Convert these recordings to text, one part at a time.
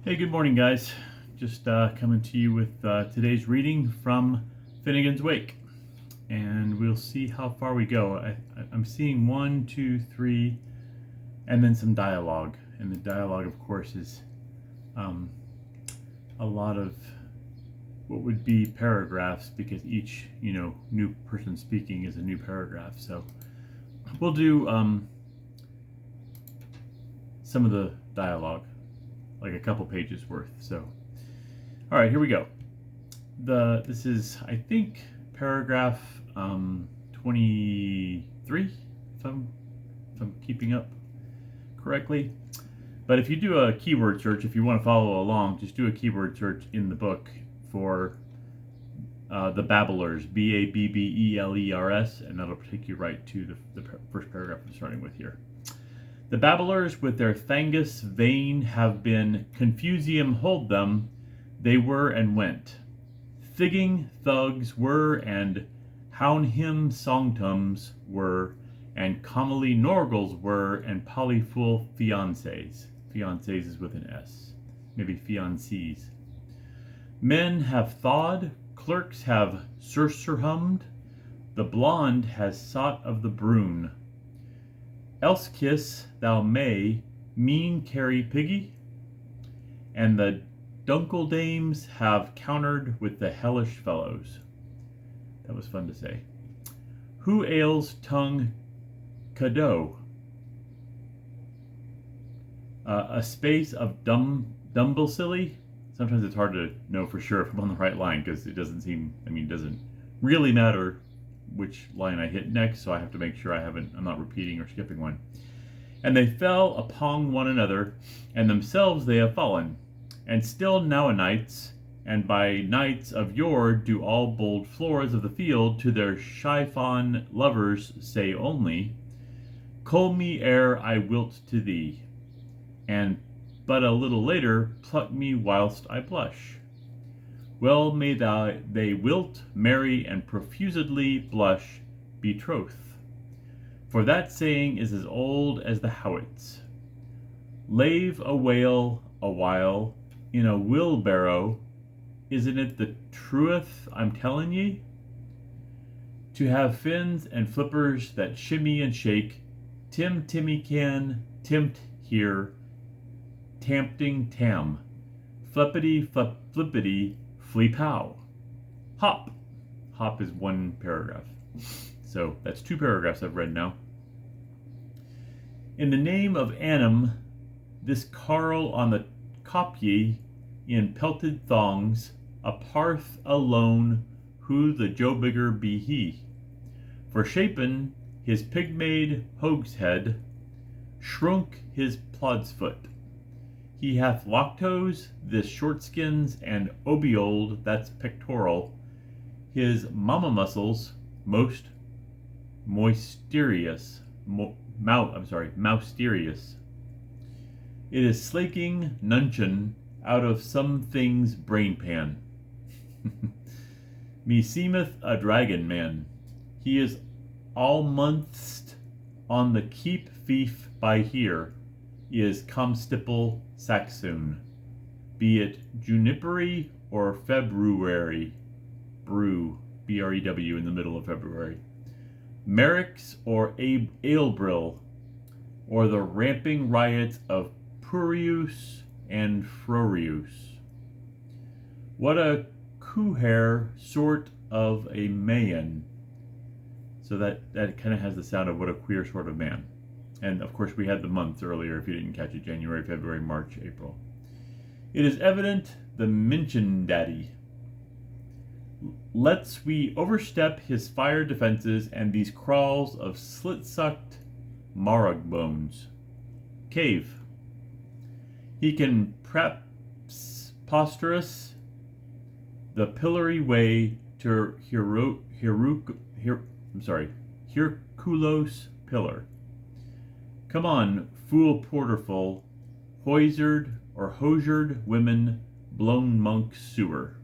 Hey, good morning, guys. Just coming to you with today's reading from Finnegans Wake, and we'll see how far we go. I'm seeing 1, 2, 3, and then some dialogue. And the dialogue, of course, is a lot of what would be paragraphs because each, new person speaking is a new paragraph. So we'll do some of the dialogue, like a couple pages worth. So, all right, here we go. This is, I think, paragraph 23, if I'm keeping up correctly. But if you do a keyword search, if you want to follow along, just do a keyword search in the book for the Babblers, Babbelers, and that'll take you right to the first paragraph I'm starting with here. The Babblers with their Thangus vain have been Confusium hold them, they were and went. Thigging thugs were and Hounhim songtums were and comely Norgals were and polyful fiancés. Fiancés is with an S. Maybe fiancés. Men have thawed, clerks have sursurhummed, the blonde has sought of the brune. Else kiss thou may mean carry piggy, and the dunkle dames have countered with the hellish fellows. That was fun to say. Who ails tongue cadeau? A space of dumble silly. Sometimes it's hard to know for sure if I'm on the right line because it doesn't really matter which line I hit next, so I have to make sure I'm not repeating or skipping one. And they fell upon one another, and themselves they have fallen, and still nowanights, and by nights of yore do all bold floors of the field to their shy-fawn lovers say only, Cull me ere I wilt to thee, and but a little later pluck me whilst I blush. Well may they wilt marry and profusedly blush betroth. For that saying is as old as the Howits. Lave a whale a while in a wheelbarrow, isn't it the truth I'm telling ye? To have fins and flippers that shimmy and shake, Timmy can tempt here, tampting tam, flippity flippity flee-pow. Hop. Hop is one paragraph. So that's two paragraphs I've read now. In the name of Annam, this carl on the copye in pelted thongs, a parth alone, who the jobigger be he. For shapen his pig-made hogshead, shrunk his plodsfoot. He hath lactose, this shortskins, and obiold, that's pectoral, his mamma muscles, most moisterious, mousterious. It is slaking nuncheon out of some thing's brain pan. Me seemeth a dragon man. He is all monthst on the keep fief by here, is Constable Saxon, be it Junipery or February, brew, BREW in the middle of February, Merricks or Alebrill, or the ramping riots of Purius and Frorius. What a coohare sort of a man. So that kind of has the sound of what a queer sort of man. And of course we had the months earlier if you didn't catch it, January, February, March, April. It is evident the Minchin Daddy. Let's we overstep his fire defenses and these crawls of slit-sucked marrog bones. Cave. He can preposterous the pillory way to Herculos pillar. Come on, fool porterful, hoisered or hosiered women, blown monk sewer.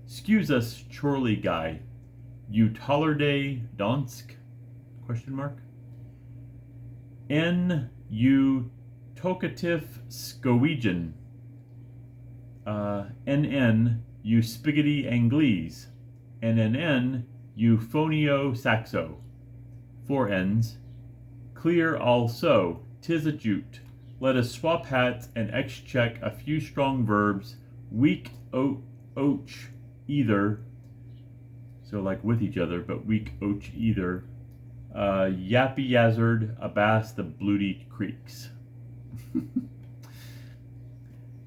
Excuse us, chorley guy, you tollerday Donsk? Question mark. N you tocative Scoegian. NN Euspigity Angles, NNN Euphonio Saxo. 4 N's. Clear also, 'tis a jute. Let us swap hats and excheck a few strong verbs, weak och either, so like with each other, but weak och either. Yappy yazzard, abass the bluety creeks.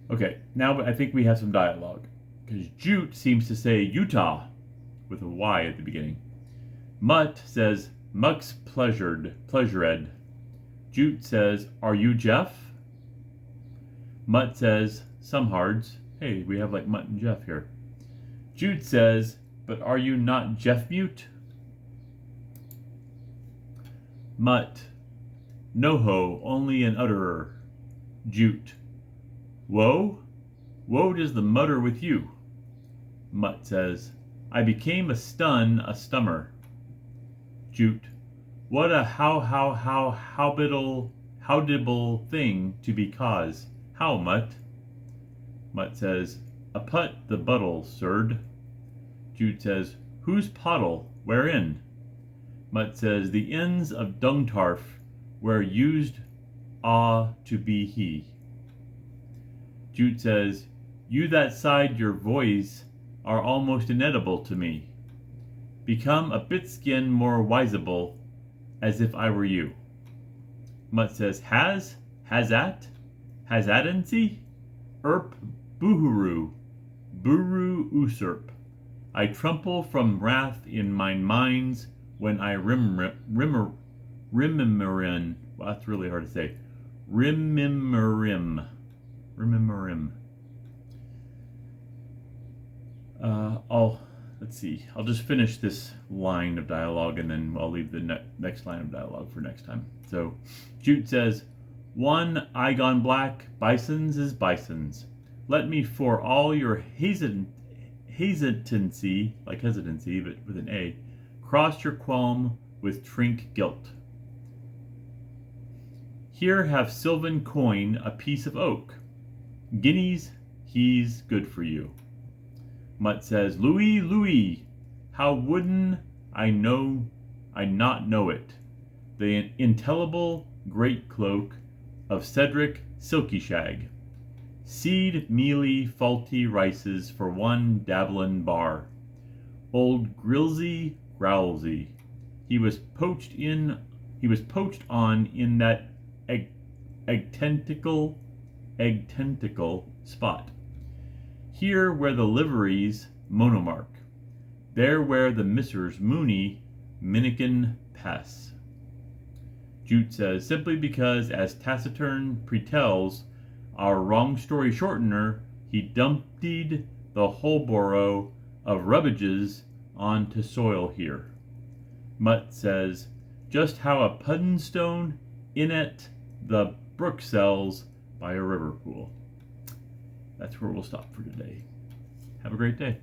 Okay, now I think we have some dialogue, because jute seems to say Utah with a Y at the beginning. Mutt says Muck's pleasured. Jute says, are you Jeff? Mutt says, some hards. Hey, we have like Mutt and Jeff here. Jute says, but are you not Jeff Mute? Mutt, no ho, only an utterer. Jute, woe? Woe does the mutter with you? Mutt says, I became a stummer. Jute, what a howdibble thing to be cause. How, Mutt? Mutt says, a put the buttle, sird. Jute says, whose pottle, wherein? Mutt says, the ends of dungtarf, where used to be he. Jute says, you that side your voice are almost inedible to me. Become a bit skin more wiseable, as if I were you. Mutt says, has adency? Buru usurp. I tremble from wrath in mine minds when I rimmerin. Well, that's really hard to say. Rimmerim. Let's see. I'll just finish this line of dialogue and then I'll leave the next line of dialogue for next time. So, Jute says, one eye gone black, bisons is bisons. Let me for all your hesitancy, like hesitancy, but with an A, cross your qualm with trink guilt. Here have Sylvan coin a piece of oak. Guineas, he's good for you. Mutt says, Louis, how wouldn't I not know it? The intelligible great cloak of Cedric Silkyshag. Seed mealy faulty rices for one dabblin bar. Old Grillsy Growlsy. He was poached on in that egg tentacle spot. Here where the liveries monomark. There where the missers Mooney Minikin pass. Jute says, simply because, as Taciturn pretells, our wrong story shortener, he dumptied the whole borough of rubbages onto soil here. Mutt says, just how a puddinstone in it the brook sells by a river pool. That's where we'll stop for today. Have a great day.